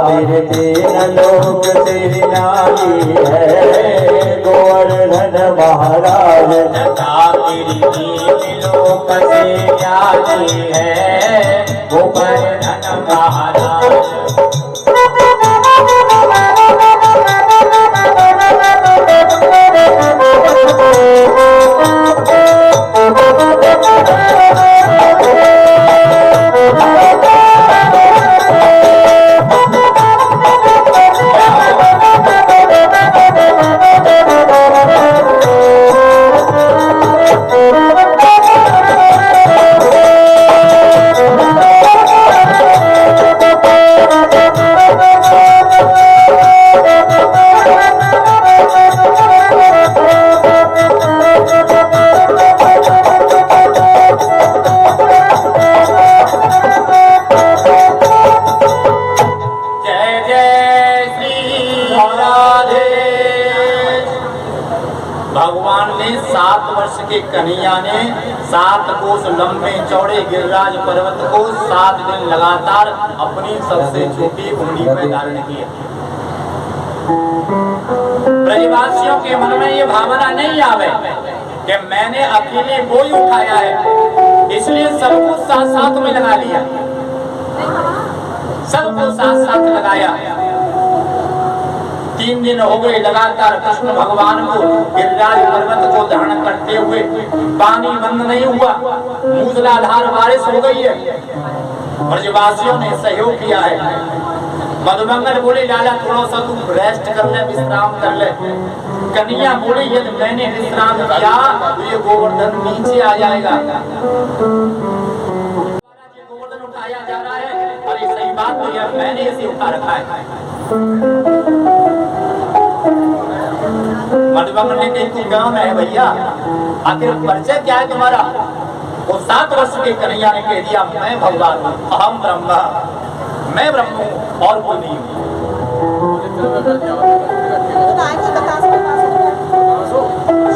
तेरे तीन लोक तेरी नारी है गोवर्धन महाराज। तेरी तीन लोक से न्यारी है गोवर्धन महाराज। भगवान ने 7 वर्ष के कन्हैया ने 7 कोस लंबे चौड़े गिरिराज पर्वत को 7 दिन लगातार अपनी सबसे छोटी उंगली में धारण किया। ब्रजवासियों के मन में ये भावना नहीं आवे कि मैंने अकेले कोई उठाया है, इसलिए सबको साथ साथ में लगा लिया, सबको साथ साथ लगाया। 3 दिन हो गए लगातार कृष्ण भगवान को गिरिराज पर्वत को धारण करते हुए। पानी बंद नहीं हुआ, मूसलाधार बारिश हो गई है। ब्रजवासियों ने सहयोग किया है। मधुमंगल बोले लाला थोड़ा सा तुम रेस्ट कर ले, विश्राम कर ले। कन्हैया बोले यदि मैंने विश्राम किया तो ये गोवर्धन नीचे आ जाएगा। गोवर्धन उठाया जा रहा है और ये सही बात तो है, मैंने इसे उठा रखा है। मधुमंगल ने कही तू गाँव में है भैया, आखिर परिचय क्या है तुम्हारा? वो 7 वर्ष के कन्हैया ने कह दिया मैं भगवान हूँ, अहम ब्रह्मा, मैं ब्रह्म हूँ और कोई नहीं हूँ।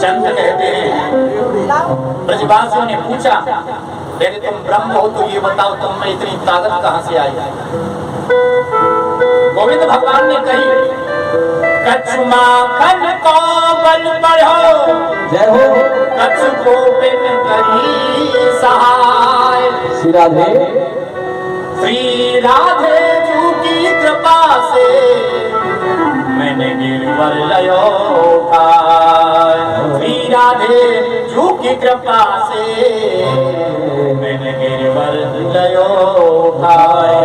संत कहते हैं ब्रजवासियों ने पूछा यदि तुम ब्रह्म हो तो ये बताओ तुम में इतनी ताकत कहाँ से आई? गोविंद भगवान ने कही कछु माखन को बल बढ़ो, जय हो कछु को बिन करी सहाय। श्री राधे श्री राधे जू की कृपा से मैंने गिरवर लयो उठाए। श्री राधे जू की कृपा से मैंने गिरवर लयो उठाए।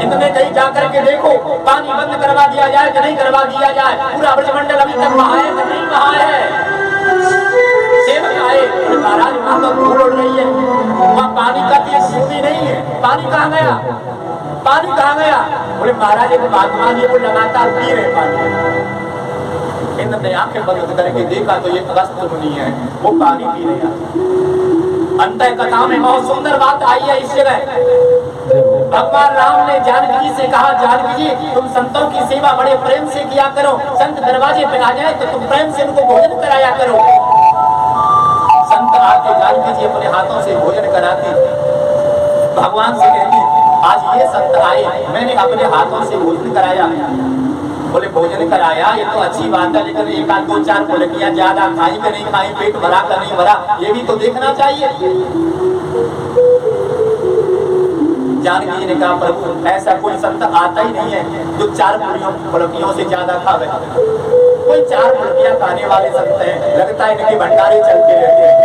इतने कहीं जाकर के देखो पानी बंद करवा दिया जाए कि नहीं करवा दिया जाए, पूरा ब्रजमंडल अभी तक नहा है कि नहीं नहा है। सेवक आए महाराज वहां तो धूल उड़ रही है, वहाँ पानी का बूंदी नहीं है, पानी कहाँ गया? पानी कहाँ गया? बोले महाराज एक महात्मा जी वो लगातार पी रहे पानी। इन्होंने आंखें बंद करके देखा तो ये अगस्त मुनि है, वो पानी पी रहे। अंतः कथा में बहुत सुंदर बात आई है इस जगह। भगवान राम ने जानकी जी से कहा जानकी जी तुम संतों की सेवा बड़े प्रेम से किया करो, संत दरवाजे पे आ जाए तो तुम प्रेम से उनको भोजन कराया करो। संत आके जानकी जी अपने हाथों से भोजन कराते, भगवान से कहती आज ये संत आए मैंने अपने हाथों से भोजन कराया। बोले भोजन कराया ये तो अच्छी बात है, लेकिन 1 2 4 फुलकियां ज्यादा खाई कि नहीं खाई, पेट भरा का नहीं भरा, ये भी तो देखना चाहिए। जानकी जी ने कहा प्रभु ऐसा कोई संत आता ही नहीं है जो 4 फुलकियों से ज्यादा खावे। कोई 4 फुलकियां खाने वाले संत हैं, लगता है इनके भंडारे चलते रहते हैं।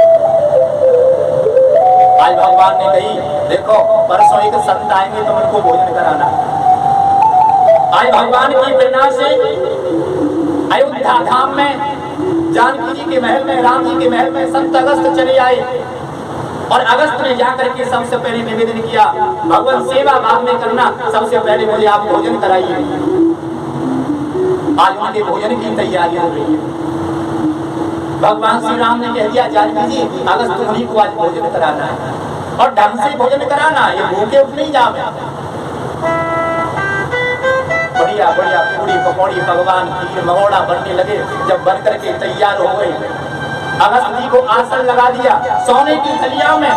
आज भगवान ने कही देखो परसों एक संत आएंगे तो उनको भोजन कराना। आज भगवान की प्रेरणा से अयोध्या धाम में जानकी जी के महल में, राम जी के महल में संत अगस्त चले आए और अगस्त ने जाकर के सबसे पहले निवेदन किया भगवान सेवा भाव में करना, सबसे पहले मुझे आप भोजन कराइए। आज उनके भोजन की तैयारी हो रही है। भगवान श्री राम ने कह दिया जानकी जी अगस्त मुनि को आज भोजन कराना है और ढंग से भोजन कराना, ये भूखे उठ नहीं जावे। बढ़िया बढ़िया पूरी पकौड़ी भगवान खीर मगोड़ा बनने लगे। जब बन करके तैयार हो गए अगस्त जी को आसन लगा दिया। सोने की थलिया में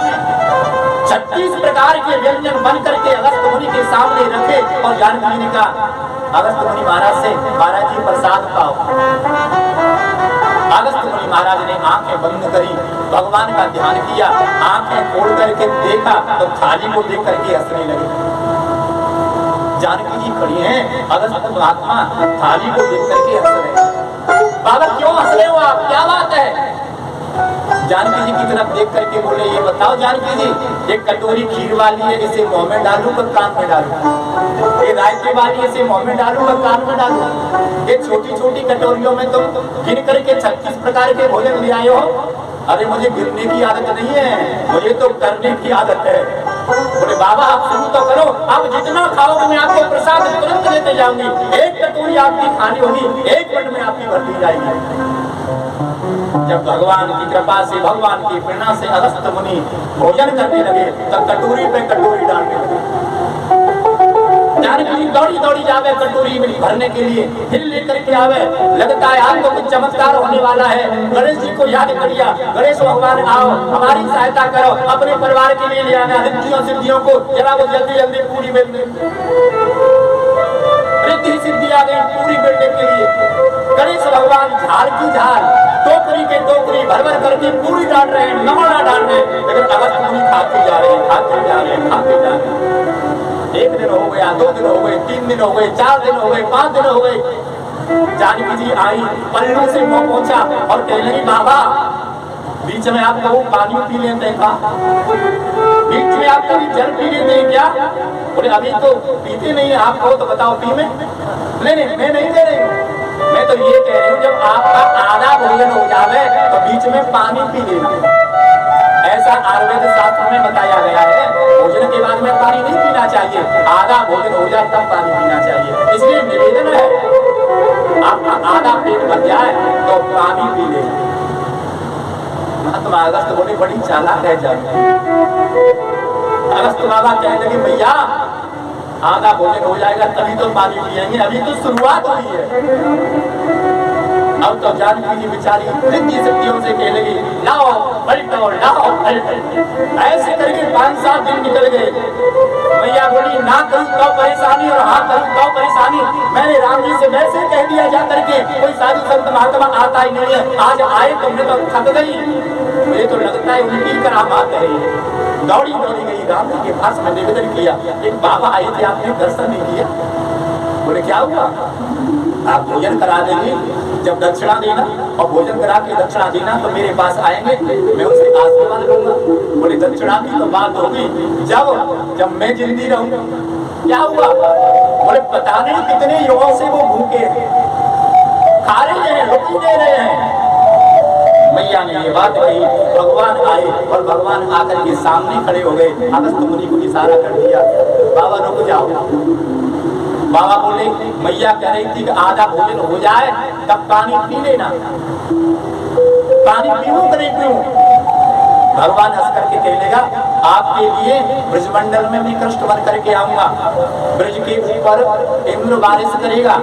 36 प्रकार के व्यंजन बन करके अगस्त भगवान के सामने रखे और जानकी जी ने कहा अगस्त मुनि महाराज से महाराज जी प्रसाद पाओ। अगस्त मुनि महाराज ने आंखें बंद करी, भगवान का ध्यान किया, आंखें खोल करके देखा तो थाली को देख करके हंसने लगे। जानकी जी खड़ी हैं, अगस्त महात्मा थाली को देख करके हंस रहे। बाबा क्यों हंस रहे हो आप, क्या बात है? जानकी जी की तरफ देख करके बोले ये बताओ जानकी जी, एक कटोरी खीर वाली है, इसे मुंह में डालूं या कान में डालूं? ये रायते वाली है, इसे मुंह में डालूं या कान में डालूं? ये छोटी छोटी कटोरियों में तुम गिन करके 36 प्रकार के भोजन ले आए हो। अरे मुझे गिरने की आदत नहीं है, मुझे तो करने की आदत है। बोले बाबा आप शुरू तो करो, आप जितना खाओगे मैं आपको प्रसाद तुरंत लेते जाऊंगी। एक कटोरी आपकी खानी होगी, 1 मिनट में आपकी भर दी जाएगी। जब भगवान की कृपा से, भगवान की प्रेरणा से अगस्त मुनि भोजन करने लगे तब कटोरी पे कटोरी डालने लगे। जानकी जी दौड़ी दौड़ी जावे कटोरी में भरने के लिए, फिर लेकर के आवे। लगता है आज तो कुछ चमत्कार होने वाला है। गणेश जी को याद करिया, गणेश भगवान आओ हमारी सहायता करो, अपने परिवार के लिए ले आना रिद्धियों सिद्धियों को, जरा वो जल्दी जल्दी पूरी रिद्धि सिद्धि आ गई पूरी मिलने के लिए। गणेश भगवान झाल की झाल, टोकरी के टोकरी भर भर करके पूरी डाल रहे हैं, नमूना डाल रहे हैं, लेकिन अगस्त मुनि खाते जा रहे हैं, खाते जा रहे हैं, खाते जा रहे हैं। 1 दिन हो गया, 2 दिन हो गए, 3 दिन हो गए, 4 दिन हो गए, 5 दिन हो गए। जानकी जी आई, पल्लू से मुंह पहुंचा और कहने लगी बाबा बीच में आप कभी पानी पी लेते हैं क्या? बीच में आप कभी जल पी लेते हैं क्या? बोले अभी तो पीते नहीं है, आप कहो तो बताओ पी में? नहीं मैं नहीं दे रही हूँ, मैं तो ये कह रही हूँ जब आपका आधा भोजन हो जावे तो बीच में पानी पी लेना। ऐसा आयुर्वेद शास्त्र में बताया गया है, भोजन के बाद में पानी नहीं पीना चाहिए, आधा भोजन हो जाए तब पानी पीना चाहिए। इसलिए निवेदन है आपका आधा पेट भर जाए तो पानी पी ले। महात्मा अगस्त बोले बड़ी चालाक है जाए। अगस्त बाबा कहने लगे भैया आधा भोजन हो जाएगा तभी तो पानी पिएंगे, अभी तो शुरुआत हुई है। अब तो जानकी जी बेचारी रिद्धि सिद्धियों से कहने लगी लाओ पलटो लाओ पलटो। ऐसे करके 5-7 दिन निकल गए। मैया बोली ना करूं तो परेशानी और हाँ करूं तो परेशानी। मैंने राम जी से वैसे कह दिया जा करके, कोई साधु संत महात्मा आता ही नहीं है, आज आए तो मैं तो थक गई, मुझे तो लगता है उनकी करामात है। दौड़ी दौड़ी गई राम जी के पास में निवेदन किया, एक बाबा आए थे आपने दर्शन नहीं किया? बोले क्या हुआ? आप भोजन करा देंगे, जब दक्षिणा देना और भोजन करा के दक्षिणा देना तो मेरे पास आएंगे, मैं उसे आशीर्वाद लूंगा। बोले दक्षिणा की तो बात होगी जब मैं जिंदी रहूंगा। क्या हुआ? बोले पता नहीं कितने युवाओं से वो भूखे हैं, खा रहे हैं, रोटी दे रहे हैं। मैया ने ये बात कही, भगवान आए और भगवान आकर के सामने खड़े हो गए। अगस्त मुनि को इशारा कर दिया बाबा रुक जाओ। बाबा बोले मैया कह रही थी कि आधा भोजन हो जाए तब पानी पी लेना। पानी पीऊं कि नहीं पीऊं? भगवान हंस करके कहेगा आपके लिए ब्रजमंडल में मैं कृष्ण बन करके आऊंगा, ब्रज के ऊपर इंद्र बारिश करेगा,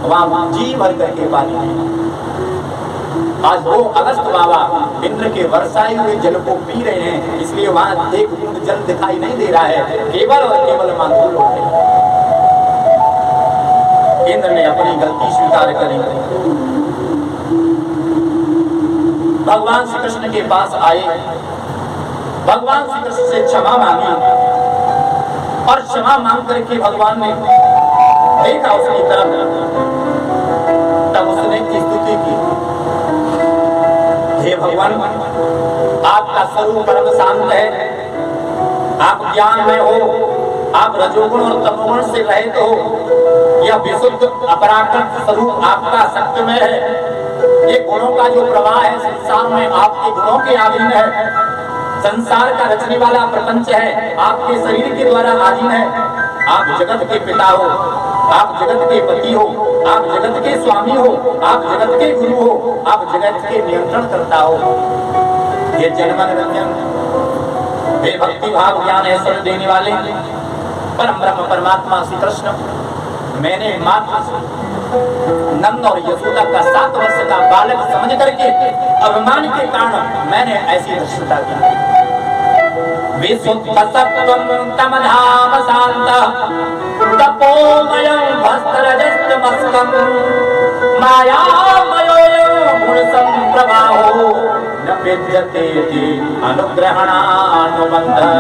वहां जी भर करके पानी पीना। आज वो अगस्त बाबा इंद्र के वर्षाए हुए जल को पी रहे हैं, इसलिए वहां एक बूंद जल दिखाई नहीं दे रहा है, केवल और केवल मानसून होते हैं। इंद्र ने अपनी गलती स्वीकार करी, भगवान श्री कृष्ण के पास आए, भगवान श्री कृष्ण से क्षमा मांगी और क्षमा मांग करके भगवान ने देखा उसकी तरफ, तब उसने स्तुति की हे भगवान आपका स्वरूप परम शांत है, आप ज्ञान में हो, आप रजोगुण और तमोगुण से रहित हो, यह विशुद्ध अपराकृत स्वरूप आपका सत्य में है। ये गुणों का जो प्रवाह है संसार में आपके गुणों के अधीन है, संसार का रचने वाला प्रपंच है आपके शरीर के द्वारा अधीन है। आप जगत के पिता हो, आप जगत के पति हो, आप जगत के स्वामी हो, आप जगत के गुरु हो, आप जगत के नियंत्रण करता हो। ये जन्मन रंजन वे भक्ति भाव ज्ञान ऐश्वर्य देने वाले परम ब्रह्म परमात्मा श्री कृष्ण, मैंने मात्र नंद और यशोदा का 7 वर्ष का बालक समझ करके अभिमान के कारण मैंने ऐसी धृष्टता की। विशुद्ध सत्वं तमधाम शांतः तपोमयं भस्त्रजस्तमस्कं मायामयोऽयं गुणसम्प्रवाहो न विद्यतेति अनुग्रहणानुबन्धः।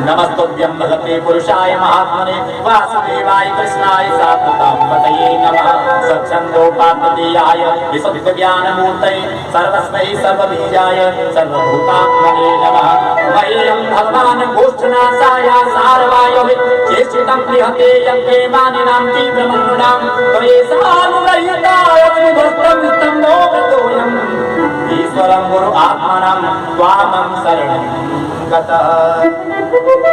नमस्तुभ्यं भगवते पुरुषाय महात्मने वासुदेवाय कृष्णाय सात्वताम्पतये नमः। सच्छन्दोपात्तदेयाय विशुद्धज्ञानमूर्तये सर्वस्मै सर्वबीजाय सर्वभूतात्मने नमः। मह्यं भगवान् गोष्ठनाशाय सारवायोः चेष्टितं निहते यज्ञे मानिनां तीव्रमन्नुनां त्वयेषानुरहिताय स्मृतं स्तम्भो गतोऽयम् ईश्वरं गुरु आत्मानं त्वामं शरणं गतः। हे गोविंद,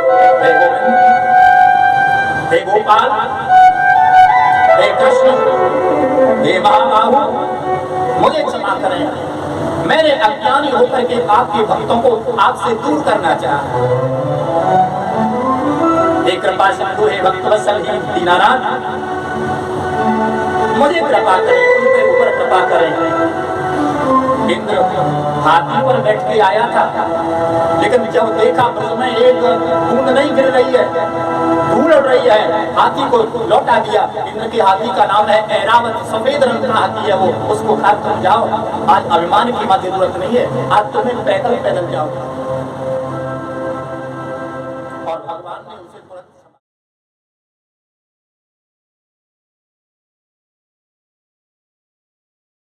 हे गोपाल, हे कृष्ण, हे महाबाहु, मुझे क्षमा करें। मैंने अज्ञानी होकर के आपके भक्तों को आपसे दूर करना चाहा। हे कृपा सिंधु, हे भक्तवत्सल, हे दीनानाथ, मुझे कृपा करें, मुझे ऊपर कृपा करें। इंद्र हाथी पर बैठ के आया था, लेकिन जब देखा ब्रज में एक बूंद नहीं गिर रही है, धूल उड़ रही है, हाथी को लौटा दिया। इंद्र की हाथी का नाम है ऐरावत, सफेद रंग का हाथी है वो, उसको खा तुम जाओ। आज अभिमान की बात जरूरत नहीं है, आज तुम्हें पैदल पैदल जाओ।